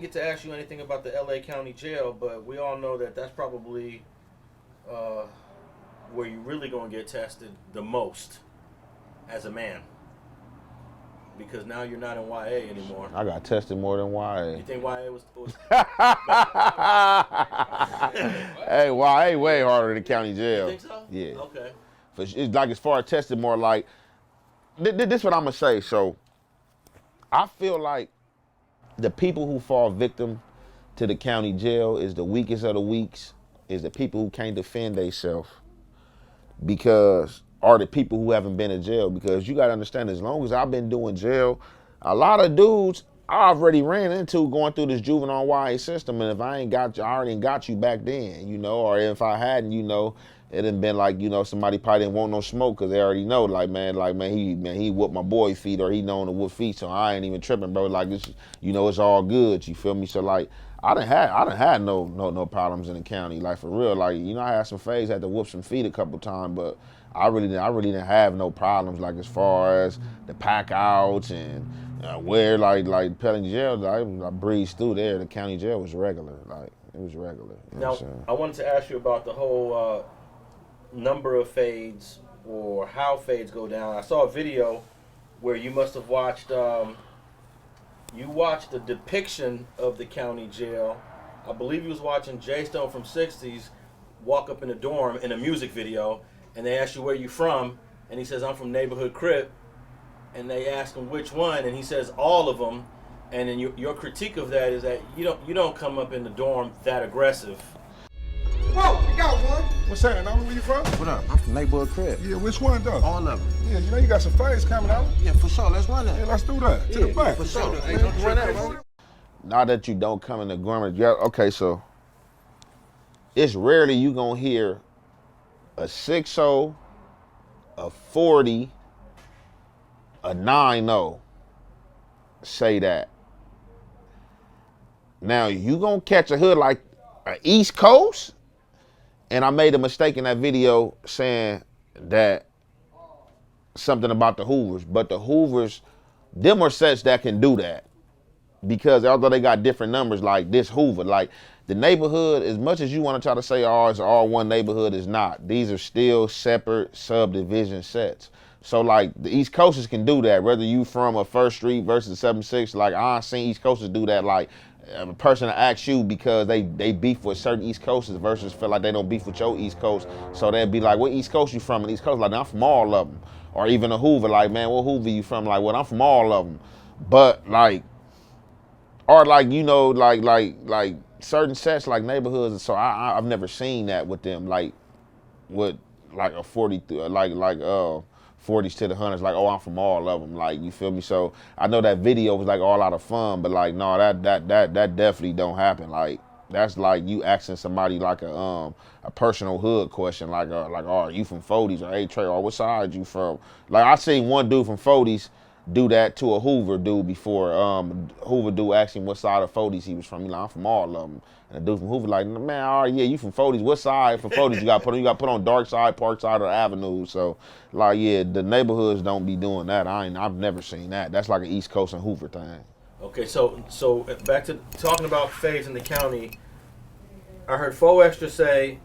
Get to ask you anything about the LA County Jail, but we all know that that's probably uh, where you really gonna get tested the most as a man, because now you're not in YA anymore. I got tested more than You YA. think YA was Hey, YA way harder than county You jail. think so? Yeah. Okay. It's like as far as tested more like, this what I'm gonna say. So I feel like the people who fall victim to the county jail is the weakest of the weaks, is the people who can't defend themselves, because are the people who haven't been in jail. Because you gotta understand, as long as I've been doing jail, a lot of dudes I already ran into going through this juvenile YA system, and if I ain't got you, I already got you back then, or if I hadn't, it'd have been like, somebody probably didn't want no smoke because they already know, like man, he whooped my boy feet, or he known to whoop feet, so I ain't even tripping, bro. Like this, it's all good. You feel me? So like, I done had no problems in the county, like for real. Like, I had some phase, had to whoop some feet a couple times, but I really didn't have no problems, like as far as the pack outs and where like Pelling jail, I breezed through there. The county jail was regular, like it was regular. Now, I wanted to ask you about the whole number of fades or how fades go down. I saw a video where you must have watched. You watched the depiction of the county jail. I believe you was watching Jay Stone from '60s walk up in a dorm in a music video, and they asked you where you from, and he says I'm from neighborhood Crip, and they ask him which one, and he says all of them, and then your critique of that is that you don't come up in the dorm that aggressive. Whoa, we got one. What's happening? Know where you from? What up? I'm from neighborhood crib. Yeah, which one though? All of them. Yeah, you got some fades coming out. Yeah, for sure. Let's run that. Yeah, let's do that. To the back. For sure. Hey, Don't run that, bro. Now that you don't come in the garment, okay, so it's rarely you gonna hear a 6-0, a 40, a 9-0 say that. Now you gonna catch a hood like a East Coast, and I made a mistake in that video saying that something about the Hoovers, but the Hoovers, them are sets that can do that, because although they got different numbers, like this Hoover, like the neighborhood, as much as you want to try to say it's all one neighborhood, is not. These are still separate subdivision sets. So like the East Coasters can do that, whether you from a First Street versus 7-6. Like I seen East Coasters do that. Like a person to ask you because they beef with certain East Coasters versus feel like they don't beef with your East Coast. So they'd be like, what East Coast you from? And East Coast like, I'm from all of them. Or even a Hoover, like, man, what Hoover you from? Like, well, I'm from all of them. But like, or like, like certain sets like neighborhoods. So I've never seen that with them, like with like a 40, like 40s to the hundreds, like, I'm from all of them, like, you feel me? So I know that video was like all out of fun, but like, no, that definitely don't happen. Like, that's like you asking somebody like a personal hood question, like, are you from 40s or A-Trey, or what side you from? Like, I seen one dude from 40s do that to a Hoover dude before. Hoover dude asked him what side of 40s he was from. He like, I'm from all of them. And the dude from Hoover like, man, all right, yeah, you from 40s. What side from 40s you got put on? You got put on Dark Side, Park Side, or Avenue. So, like, yeah, the neighborhoods don't be doing that. I've never seen that. That's like an East Coast and Hoover thing. Okay, so back to talking about fades in the county. I heard Fo Extra say,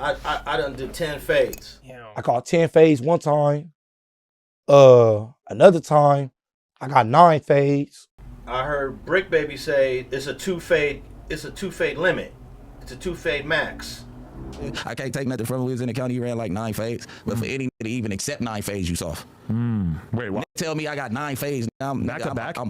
I done did 10 fades. I caught 10 fades one time. Another time, I got 9 fades. I heard Bricc Baby say it's a 2 fade limit. It's a 2 fade max. I can't take nothing from him. We was in the county, he ran like 9 fades. But for any to even accept 9 fades, you soft. Wait, what? Tell me I got 9 fades. I'm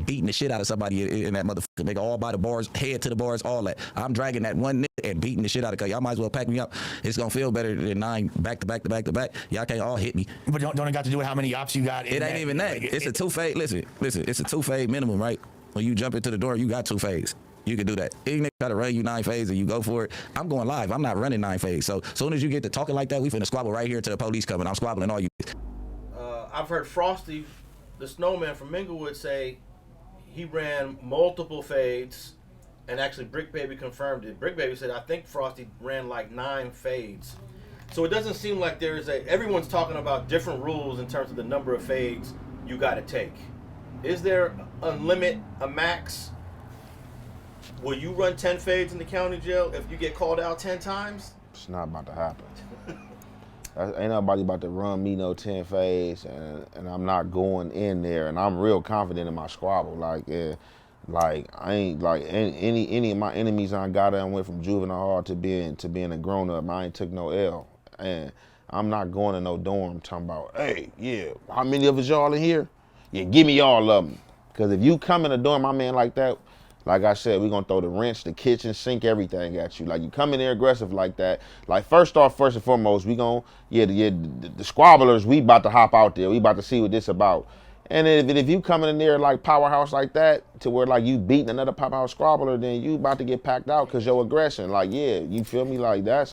beating the shit out of somebody in that motherfucker. Nigga, all by the bars, head to the bars, all that. I'm dragging that one nigga and beating the shit out of y'all. Might as well pack me up. It's gonna feel better than 9 back to back to back to back. Y'all can't all hit me. But don't it got to do with how many ops you got? It ain't even that. It's a 2 fade. Listen. It's a 2 fade minimum, right? When you jump into the door, you got 2 fades. You can do that. If nigga try to run you 9 fades and you go for it, I'm going live. I'm not running 9 fades. So as soon as you get to talking like that, we finna squabble right here to the police coming. I'm squabbling all you. I've heard Frosda Snowman from Minglewood say he ran multiple fades, and actually Bricc Baby confirmed it. Bricc Baby said, I think Frosty ran like 9 fades. So it doesn't seem like everyone's talking about different rules in terms of the number of fades you got to take. Is there a limit, a max? Will you run 10 fades in the county jail if you get called out 10 times? It's not about to happen. Ain't nobody about to run me no 10 fades, and I'm not going in there, and I'm real confident in my squabble. Like, yeah, like I ain't like any of my enemies I got and went from juvenile hall to being a grown up. I ain't took no L, and I'm not going to no dorm talking about, hey, yeah, how many of us y'all in here? Yeah, give me all of them. Cause if you come in a dorm, my man, like that, like I said, we gonna throw the wrench, the kitchen sink, everything at you. Like you come in there aggressive like that. Like first and foremost, we gonna the squabblers. We about to hop out there. We about to see what this about. And if you coming in there like powerhouse like that, to where like you beating another powerhouse squabbler, then you about to get packed out because your aggression. Like yeah, you feel me? Like that's